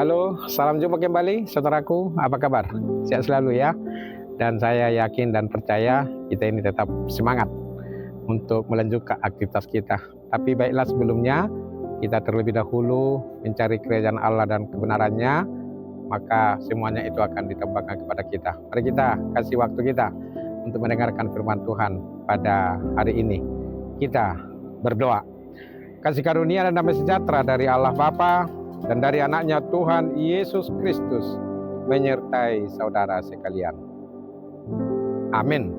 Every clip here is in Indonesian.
Halo, salam jumpa kembali saudaraku, apa kabar? Sehat selalu ya. Dan saya yakin dan percaya kita ini tetap semangat untuk melanjutkan aktivitas kita. Tapi baiklah sebelumnya kita terlebih dahulu mencari kerajaan Allah dan kebenarannya, maka semuanya itu akan ditambahkan kepada kita. Mari kita kasih waktu kita untuk mendengarkan firman Tuhan pada hari ini. Kita berdoa. Kasih karunia dan damai sejahtera dari Allah Bapa dan dari anaknya Tuhan Yesus Kristus menyertai saudara sekalian. Amin.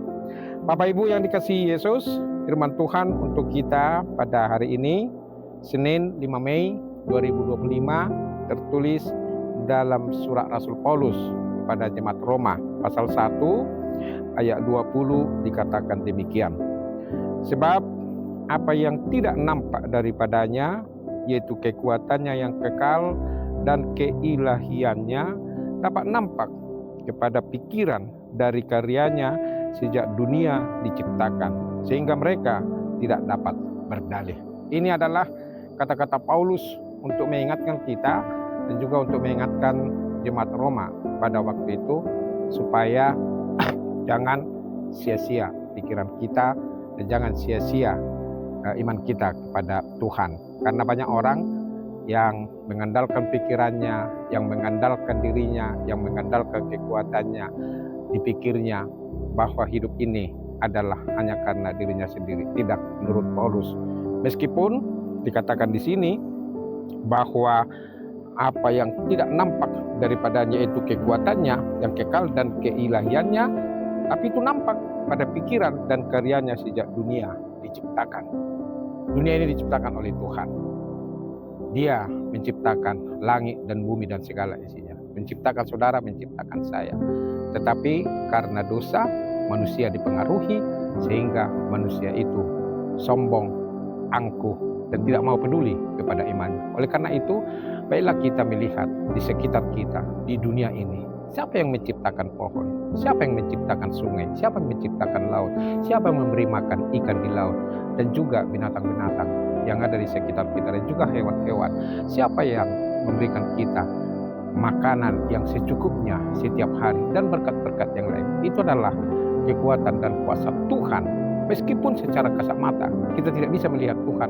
Bapak Ibu yang dikasihi Yesus, firman Tuhan untuk kita pada hari ini, Senin 5 Mei 2025, tertulis dalam surat Rasul Paulus kepada jemaat Roma, pasal 1 ayat 20 dikatakan demikian. Sebab apa yang tidak nampak daripadanya, yaitu kekuatannya yang kekal dan keilahiannya, dapat nampak kepada pikiran dari karyanya sejak dunia diciptakan, sehingga mereka tidak dapat berdalih. Ini adalah kata-kata Paulus untuk mengingatkan kita dan juga untuk mengingatkan jemaat Roma pada waktu itu, supaya jangan sia-sia pikiran kita dan jangan sia-sia iman kita kepada Tuhan. Karena banyak orang yang mengandalkan pikirannya, yang mengandalkan dirinya, yang mengandalkan kekuatannya, dipikirnya bahwa hidup ini adalah hanya karena dirinya sendiri. Tidak, menurut Paulus. Meskipun dikatakan di sini bahwa apa yang tidak nampak daripadanya itu kekuatannya yang kekal dan keilahiannya, tapi itu nampak pada pikiran dan karyanya sejak dunia diciptakan. Dunia ini diciptakan oleh Tuhan. Dia menciptakan langit dan bumi dan segala isinya. Menciptakan saudara, menciptakan saya. Tetapi karena dosa, manusia dipengaruhi sehingga manusia itu sombong, angkuh, dan tidak mau peduli kepada imannya. Oleh karena itu, baiklah kita melihat di sekitar kita, di dunia ini, siapa yang menciptakan pohon? Siapa yang menciptakan sungai? Siapa yang menciptakan laut? Siapa yang memberi makan ikan di laut? Dan juga binatang-binatang yang ada di sekitar kita, dan juga hewan-hewan. Siapa yang memberikan kita makanan yang secukupnya setiap hari, dan berkat-berkat yang lain. Itu adalah kekuatan dan kuasa Tuhan. Meskipun secara kasat mata kita tidak bisa melihat Tuhan,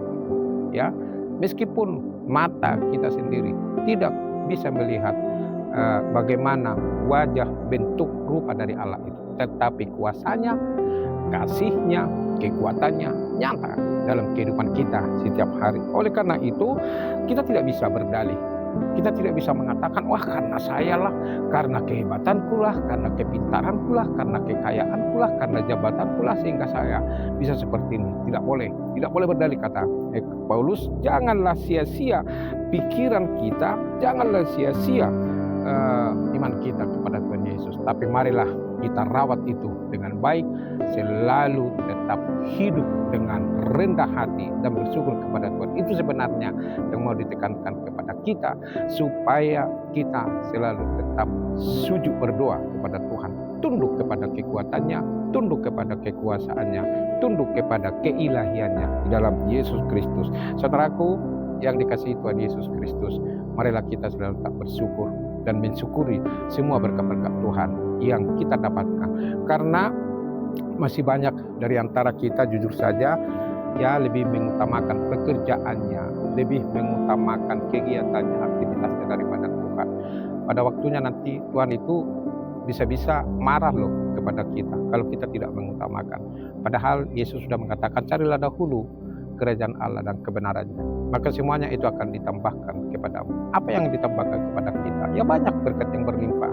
ya, meskipun mata kita sendiri tidak bisa melihat bagaimana wajah, bentuk, rupa dari Allah itu, tetapi kuasanya, kasihnya, kekuatannya nyata dalam kehidupan kita setiap hari. Oleh karena itu kita tidak bisa berdalih. Kita tidak bisa mengatakan, wah karena saya lah, karena kehebatanku lah, karena kepintaranku lah, karena kekayaanku lah, karena jabatanku lah, sehingga saya bisa seperti ini. Tidak boleh berdalih, kata Paulus. Janganlah sia-sia pikiran kita, janganlah sia-sia iman kita kepada Tuhan Yesus. Tapi marilah kita rawat itu dengan baik, selalu tetap hidup dengan rendah hati dan bersyukur kepada Tuhan. Itu sebenarnya yang mau ditekankan kepada kita, supaya kita selalu tetap sujud berdoa kepada Tuhan, tunduk kepada kekuatannya, tunduk kepada kekuasaannya, tunduk kepada keilahiannya di dalam Yesus Kristus. Saudaraku yang dikasihi Tuhan Yesus Kristus, marilah kita selalu tetap bersyukur dan mensyukuri semua berkat-berkat Tuhan yang kita dapatkan. Karena masih banyak dari antara kita, jujur saja, ya, lebih mengutamakan pekerjaannya, lebih mengutamakan kegiatannya, aktivitasnya daripada Tuhan. Pada waktunya nanti Tuhan itu bisa-bisa marah loh kepada kita kalau kita tidak mengutamakan. Padahal Yesus sudah mengatakan, carilah dahulu kerajaan Allah dan kebenarannya, maka semuanya itu akan ditambahkan kepadamu. Apa yang ditambahkan kepada kita? Ya banyak berkat yang berlimpah.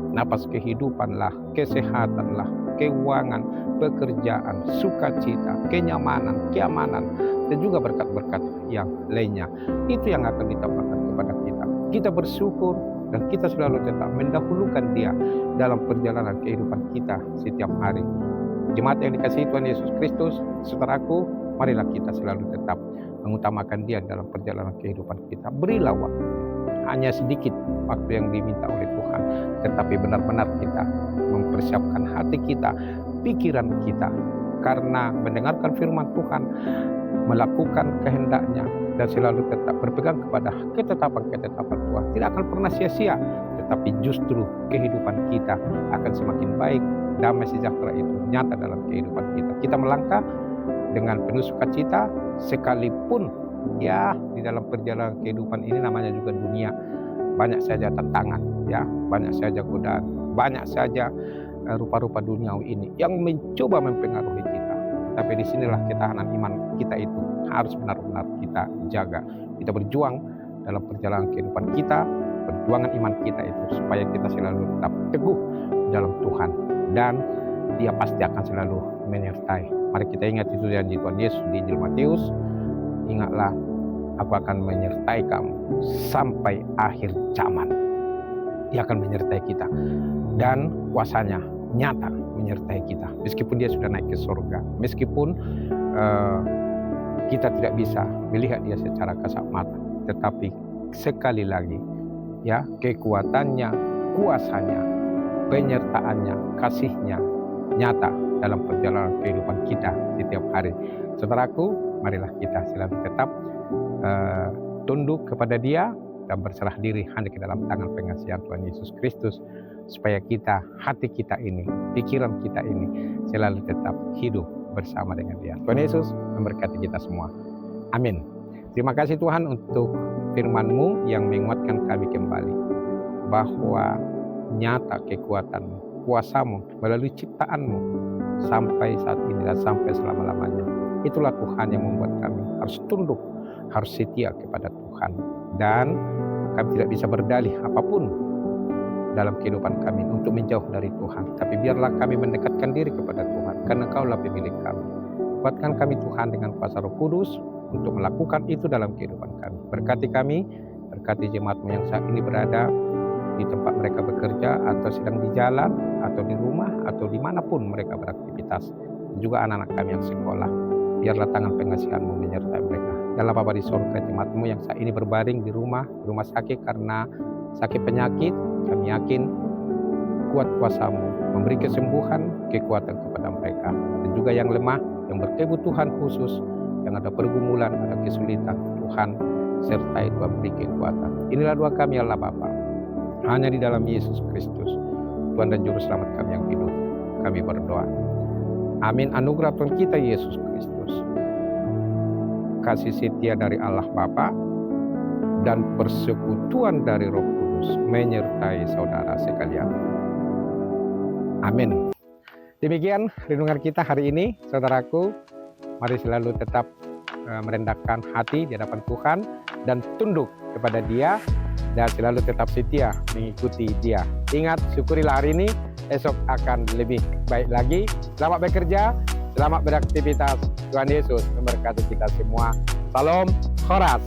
Napas kehidupan lah, kesehatan lah, keuangan, pekerjaan, sukacita, kenyamanan, keamanan, dan juga berkat-berkat yang lainnya. Itu yang akan ditambahkan kepada kita. Kita bersyukur dan kita selalu tetap mendahulukan Dia dalam perjalanan kehidupan kita setiap hari. Jemaat yang dikasihi Tuhan Yesus Kristus, saudaraku, marilah kita selalu tetap mengutamakan Dia dalam perjalanan kehidupan kita. Berilah waktu, hanya sedikit waktu yang diminta oleh Tuhan, tetapi benar-benar kita mempersiapkan hati kita, pikiran kita, karena mendengarkan firman Tuhan, melakukan kehendak-Nya, dan selalu tetap berpegang kepada ketetapan-ketetapan Tuhan. Tidak akan pernah sia-sia, tetapi justru kehidupan kita akan semakin baik. Damai sejahtera itu nyata dalam kehidupan kita. Kita melangkah dengan penuh sukacita, sekalipun ya di dalam perjalanan kehidupan ini namanya juga dunia, banyak saja tantangan, ya, banyak saja godaan, banyak saja rupa-rupa duniawi ini yang mencoba mempengaruhi kita. Tapi disinilah ketahanan iman kita itu harus benar-benar kita jaga. Kita berjuang dalam perjalanan kehidupan kita, perjuangan iman kita itu supaya kita selalu tetap teguh dalam Tuhan, dan Dia pasti akan selalu menyertai. Mari kita ingat itu janji Tuhan Yesus di Injil Matius, ingatlah, aku akan menyertai kamu sampai akhir zaman. Dia akan menyertai kita, dan kuasanya nyata menyertai kita. Meskipun Dia sudah naik ke surga, meskipun kita tidak bisa melihat Dia secara kasat mata, tetapi sekali lagi, ya, kekuatannya, kuasanya, penyertaannya, kasihnya nyata dalam perjalanan kehidupan kita setiap hari. Saudaraku, marilah kita selalu tetap tunduk kepada Dia dan berserah diri hanya ke dalam tangan pengasihan Tuhan Yesus Kristus, supaya kita, hati kita ini, pikiran kita ini selalu tetap hidup bersama dengan Dia. Tuhan Yesus memberkati kita semua. Amin. Terima kasih Tuhan untuk firman-Mu yang menguatkan kami kembali, bahwa nyata kekuatan-Mu, kuasa-Mu melalui ciptaan-Mu sampai saat ini dan sampai selama-lamanya. Itulah Tuhan yang membuat kami harus tunduk, harus setia kepada Tuhan, dan kami tidak bisa berdalih apapun dalam kehidupan kami untuk menjauh dari Tuhan. Tapi biarlah kami mendekatkan diri kepada Tuhan, karena Engkau-lah pemilik kami. Kuatkan kami Tuhan dengan kuasa Roh Kudus untuk melakukan itu dalam kehidupan kami. Berkati kami, berkati jemaat-Mu yang saat ini berada di tempat mereka bekerja, atau sedang di jalan, atau di rumah, atau dimanapun mereka beraktivitas. Juga anak-anak kami yang sekolah. Biarlah tangan pengasihan-Mu menyertai mereka. Dalam Bapa di surga, jemaat-Mu yang saat ini berbaring di rumah sakit karena sakit penyakit, kami yakin kuat kuasa-Mu memberi kesembuhan, kekuatan kepada mereka. Dan juga yang lemah, yang berkebutuhan khusus, yang ada pergumulan, ada kesulitan, Tuhan sertai, Tuhan beri kekuatan. Inilah doa kami Allah Bapa, hanya di dalam Yesus Kristus, Tuhan dan Juru Selamat kami yang hidup, kami berdoa. Amin. Anugerah Tuhan kita Yesus Kristus, kasih setia dari Allah Bapa, dan persekutuan dari Roh Kudus menyertai saudara sekalian. Amin. Demikian renungan kita hari ini, saudaraku. Mari selalu tetap merendahkan hati di hadapan Tuhan dan tunduk kepada Dia, dan selalu tetap setia mengikuti Dia. Ingat, syukurilah hari ini, esok akan lebih baik lagi. Selamat bekerja, selamat beraktivitas. Tuhan Yesus memberkati kita semua. Salam Horas.